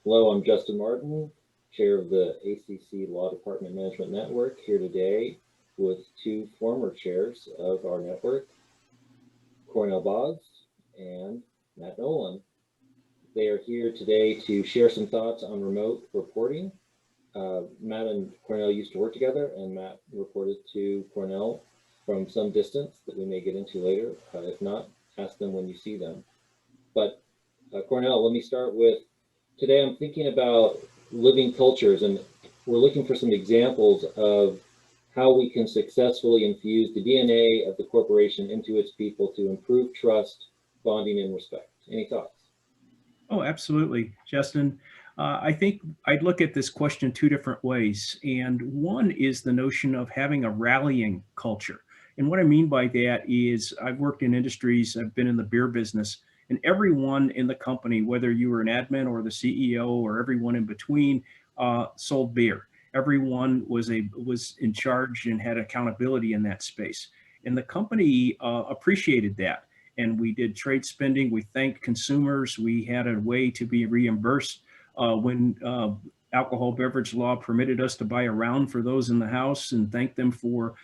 Hello, I'm Justin Martin, Chair of the ACC Law Department Management Network, here today with two former chairs of our network, Cornell Boggs and Matt Nolan. They are here today to share some thoughts on remote reporting. Matt and Cornell used to work together, and Matt reported to Cornell from some distance that we may get into later. If not, ask them when you see them. But Cornell, let me start with today. I'm thinking about living cultures, and we're looking for some examples of how we can successfully infuse the DNA of the corporation into its people to improve trust, bonding, and respect. Any thoughts? Oh, absolutely, Justin. I think I'd look at this question two different ways. And one is the notion of having a rallying culture. And what I mean by that is I've worked in industries, I've been in the beer business, and everyone in the company, whether you were an admin or the CEO or everyone in between, sold beer. Everyone was in charge and had accountability in that space. And the company appreciated that, and we did trade spending. We thanked consumers. We had a way to be reimbursed when alcohol beverage law permitted us to buy a round for those in the house and thank them for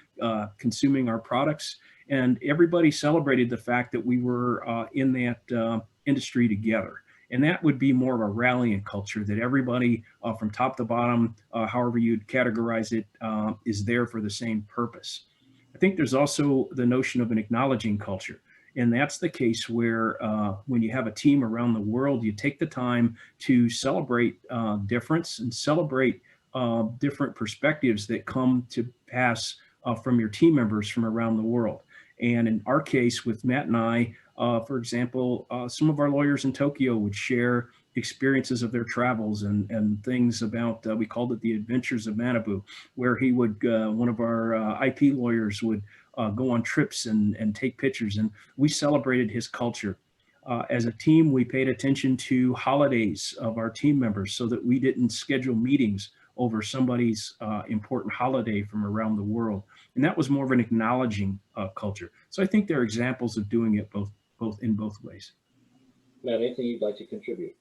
consuming our products. And everybody celebrated the fact that we were in that industry together. And that would be more of a rallying culture, that everybody from top to bottom, however you'd categorize it, is there for the same purpose. I think there's also the notion of an acknowledging culture. And that's the case where when you have a team around the world, you take the time to celebrate difference and celebrate different perspectives that come to pass from your team members from around the world. And in our case with Matt and I, for example, some of our lawyers in Tokyo would share experiences of their travels and things about, we called it the Adventures of Manabu, where he would, one of our IP lawyers would go on trips and take pictures. And we celebrated his culture. As a team, we paid attention to holidays of our team members so that we didn't schedule meetings over somebody's important holiday from around the world. And that was more of an acknowledging culture. So I think there are examples of doing it both ways. Matt, anything you'd like to contribute?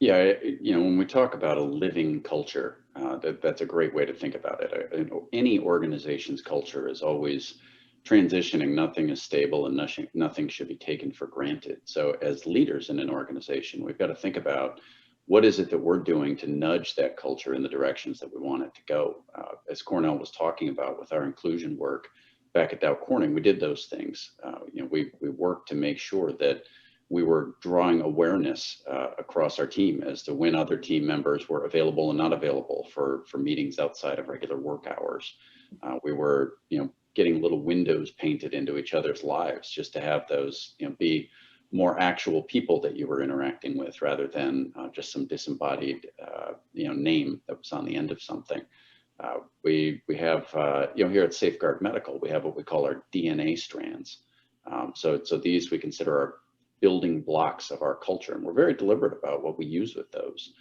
Yeah, when we talk about a living culture, that's a great way to think about it. Any organization's culture is always transitioning. Nothing is stable, and nothing should be taken for granted. So as leaders in an organization, we've got to think about what is it that we're doing to nudge that culture in the directions that we want it to go. As Cornell was talking about with our inclusion work back at Dow Corning, we did those things. We worked to make sure that we were drawing awareness across our team as to when other team members were available and not available for meetings outside of regular work hours. We were, getting little windows painted into each other's lives just to have those, be more actual people that you were interacting with rather than just some disembodied, name that was on the end of something. We have, here at Safeguard Medical, we have what we call our DNA strands. So these we consider our building blocks of our culture, and we're very deliberate about what we use with those.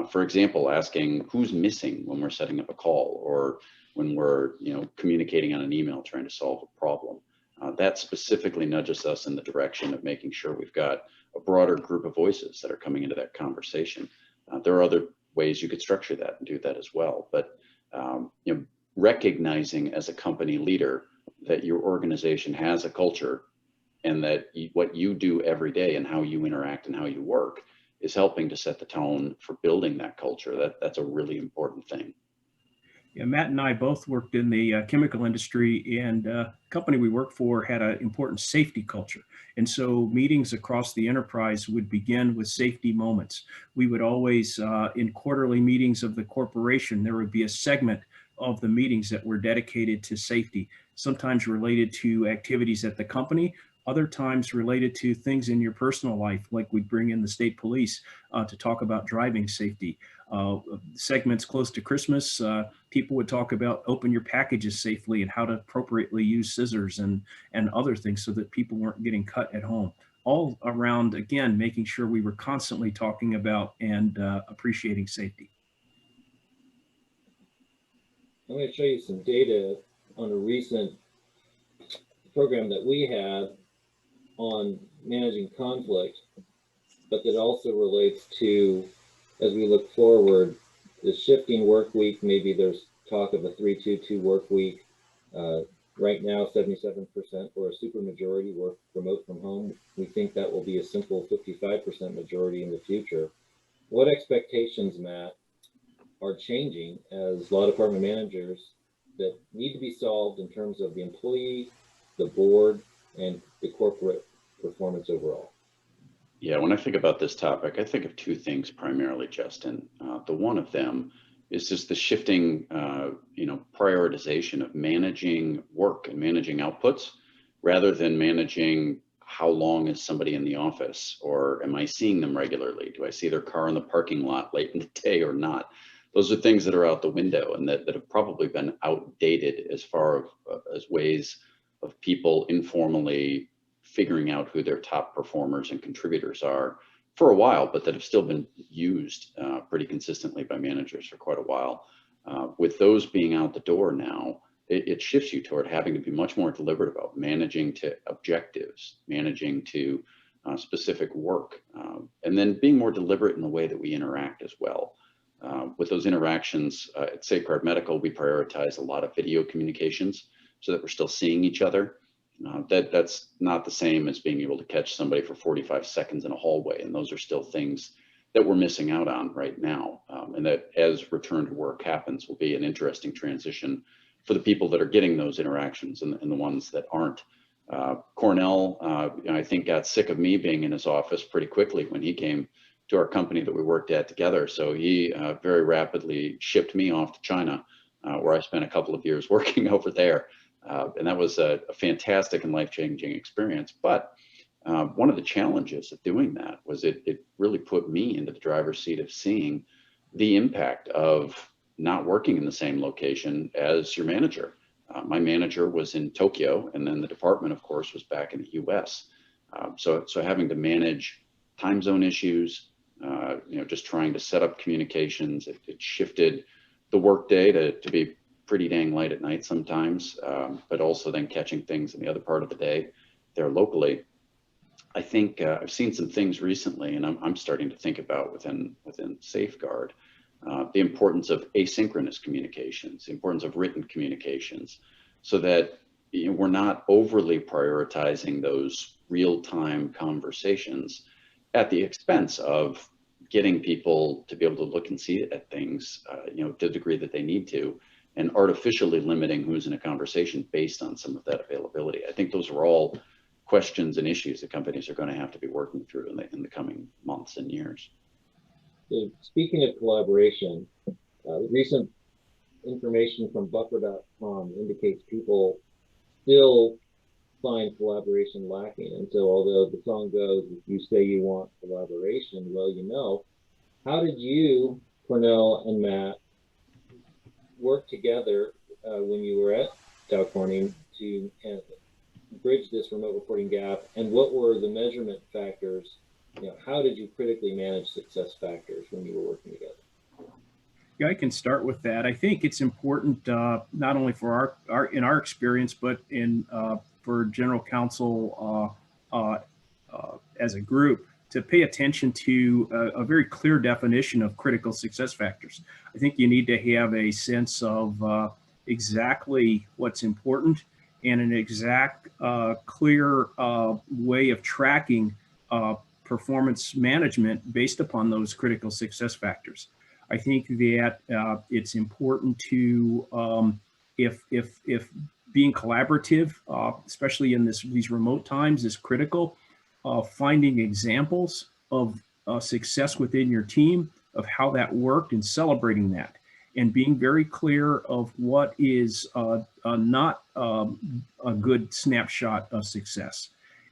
For example, asking who's missing when we're setting up a call or when we're communicating on an email trying to solve a problem. That specifically nudges us in the direction of making sure we've got a broader group of voices that are coming into that conversation. There are other ways you could structure that and do that as well, but recognizing as a company leader that your organization has a culture and that what you do every day and how you interact and how you work is helping to set the tone for building that culture. That's a really important thing. Yeah, Matt and I both worked in the chemical industry, and company we worked for had an important safety culture. And so meetings across the enterprise would begin with safety moments. We would always, in quarterly meetings of the corporation, there would be a segment of the meetings that were dedicated to safety, sometimes related to activities at the company, other times related to things in your personal life, like we'd bring in the state police to talk about driving safety. Segments close to Christmas, people would talk about open your packages safely and how to appropriately use scissors and other things so that people weren't getting cut at home. All around, again, making sure we were constantly talking about and appreciating safety. I'm going to show you some data on a recent program that we had on managing conflict, but that also relates to as we look forward, the shifting work week, maybe there's talk of a 3-2-2 work week. Right now, 77% or a supermajority work remote from home. We think that will be a simple 55% majority in the future. What expectations, Matt, are changing as law department managers that need to be solved in terms of the employee, the board, and the corporate performance overall? Yeah, when I think about this topic, I think of two things primarily, Justin. The one of them is just the shifting, prioritization of managing work and managing outputs rather than managing how long is somebody in the office, or am I seeing them regularly? Do I see their car in the parking lot late in the day or not? Those are things that are out the window and that have probably been outdated as far as ways of people informally figuring out who their top performers and contributors are for a while, but that have still been used pretty consistently by managers for quite a while. With those being out the door now, it shifts you toward having to be much more deliberate about managing to objectives, managing to specific work, and then being more deliberate in the way that we interact as well. With those interactions at Safeguard Medical, we prioritize a lot of video communications so that we're still seeing each other. That's not the same as being able to catch somebody for 45 seconds in a hallway, and those are still things that we're missing out on right now, and that as return to work happens will be an interesting transition for the people that are getting those interactions and the ones that aren't. Cornell, I think, got sick of me being in his office pretty quickly when he came to our company that we worked at together, so he very rapidly shipped me off to China, where I spent a couple of years working over there. And that was a fantastic and life-changing experience. But one of the challenges of doing that was it really put me into the driver's seat of seeing the impact of not working in the same location as your manager. My manager was in Tokyo, and then the department, of course, was back in the US. So having to manage time zone issues, just trying to set up communications, it shifted the workday to be pretty dang late at night sometimes, but also then catching things in the other part of the day there locally. I think I've seen some things recently, and I'm starting to think about within Safeguard, the importance of asynchronous communications, the importance of written communications, so that we're not overly prioritizing those real-time conversations at the expense of getting people to be able to look and see at things, to the degree that they need to, and artificially limiting who's in a conversation based on some of that availability. I think those are all questions and issues that companies are going to have to be working through in the coming months and years. So speaking of collaboration, recent information from Buffer.com indicates people still find collaboration lacking. And so although the song goes, if you say you want collaboration, well, how did you, Cornell and Matt, work together when you were at Dow Corning to bridge this remote reporting gap, and what were the measurement factors? How did you critically manage success factors when you were working together? Yeah, I can start with that. I think it's important not only for in our experience, but for general counsel as a group, to pay attention to a very clear definition of critical success factors. I think you need to have a sense of exactly what's important and an exact, clear way of tracking performance management based upon those critical success factors. I think that it's important to, if being collaborative, especially in these remote times, is critical. Finding examples of success within your team, of how that worked, and celebrating that, and being very clear of what is not a good snapshot of success,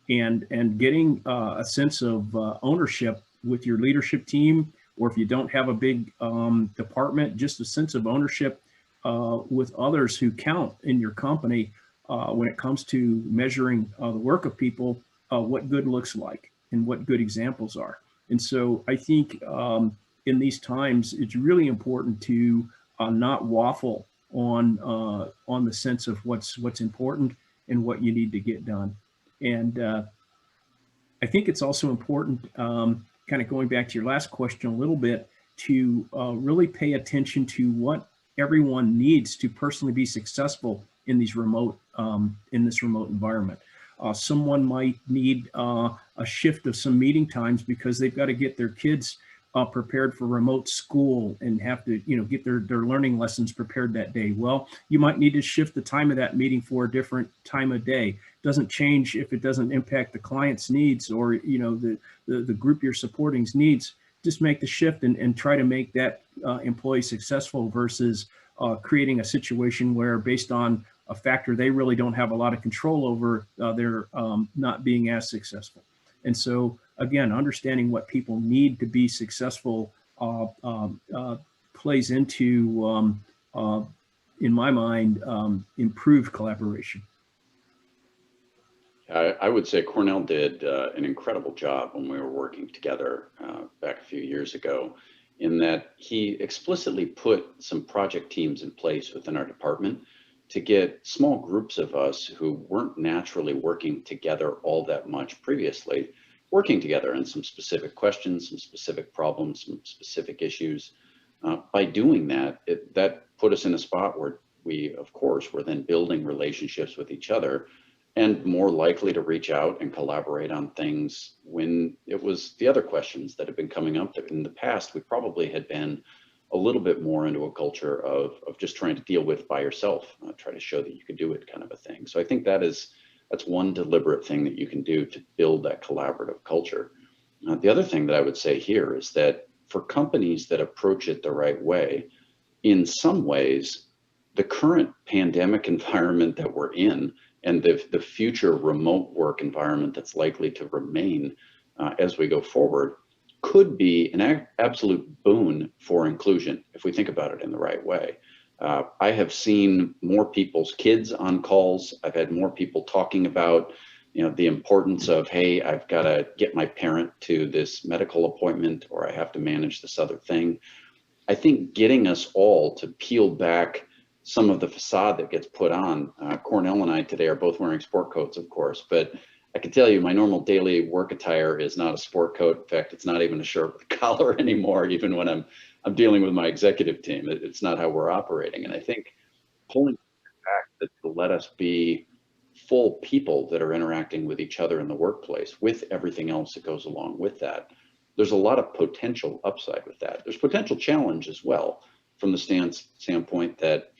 and getting a sense of ownership with your leadership team, or if you don't have a big department, just a sense of ownership with others who count in your company when it comes to measuring the work of people, what good looks like and what good examples are. And so I think in these times, it's really important to not waffle on the sense of what's important and what you need to get done. And I think it's also important, kind of going back to your last question a little bit, to really pay attention to what everyone needs to personally be successful in these remote in this remote environment. Someone might need a shift of some meeting times because they've got to get their kids prepared for remote school and have to, get their learning lessons prepared that day. Well, you might need to shift the time of that meeting for a different time of day. Doesn't change if it doesn't impact the client's needs or, the group you're supporting's needs. Just make the shift and try to make that employee successful versus creating a situation where, based on a factor they really don't have a lot of control over, they're not being as successful. And so, again, understanding what people need to be successful plays into, in my mind, improved collaboration. I would say Cornell did an incredible job when we were working together back a few years ago, in that he explicitly put some project teams in place within our department to get small groups of us who weren't naturally working together all that much previously, working together on some specific questions, some specific problems, some specific issues. By doing that, that put us in a spot where we, of course, were then building relationships with each other and more likely to reach out and collaborate on things when it was the other questions that have been coming up that in the past we probably had been a little bit more into a culture of just trying to deal with by yourself, try to show that you could do it kind of a thing. So I think that's one deliberate thing that you can do to build that collaborative culture. The other thing that I would say here is that for companies that approach it the right way, in some ways, the current pandemic environment that we're in and the future remote work environment that's likely to remain as we go forward could be an absolute boon for inclusion if we think about it in the right way. I have seen more people's kids on calls. I've had more people talking about, the importance of, hey, I've got to get my parent to this medical appointment, or I have to manage this other thing. I think getting us all to peel back some of the facade that gets put on. Cornell and I today are both wearing sport coats, of course, but I can tell you my normal daily work attire is not a sport coat. In fact, it's not even a shirt with a collar anymore, even when I'm dealing with my executive team. It's not how we're operating. And I think pulling back to let us be full people that are interacting with each other in the workplace with everything else that goes along with that. There's a lot of potential upside with that. There's potential challenge as well from the standpoint that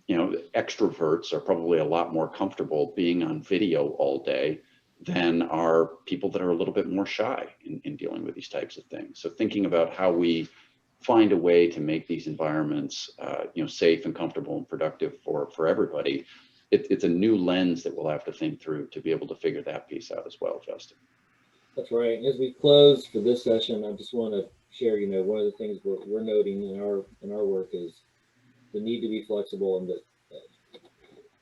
extroverts are probably a lot more comfortable being on video all day than are people that are a little bit more shy in dealing with these types of things. So thinking about how we find a way to make these environments safe and comfortable and productive for everybody, it's a new lens that we'll have to think through to be able to figure that piece out as well, Justin. That's right. As we close for this session, I just want to share, one of the things we're noting in our work is the need to be flexible and that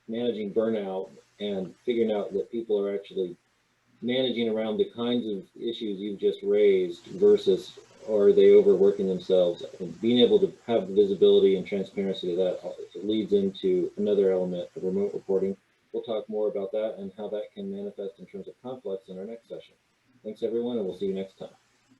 managing burnout and figuring out that people are actually managing around the kinds of issues you've just raised versus are they overworking themselves, and being able to have the visibility and transparency of that leads into another element of remote reporting. We'll talk more about that and how that can manifest in terms of conflicts in our next session. Thanks everyone, and we'll see you next time.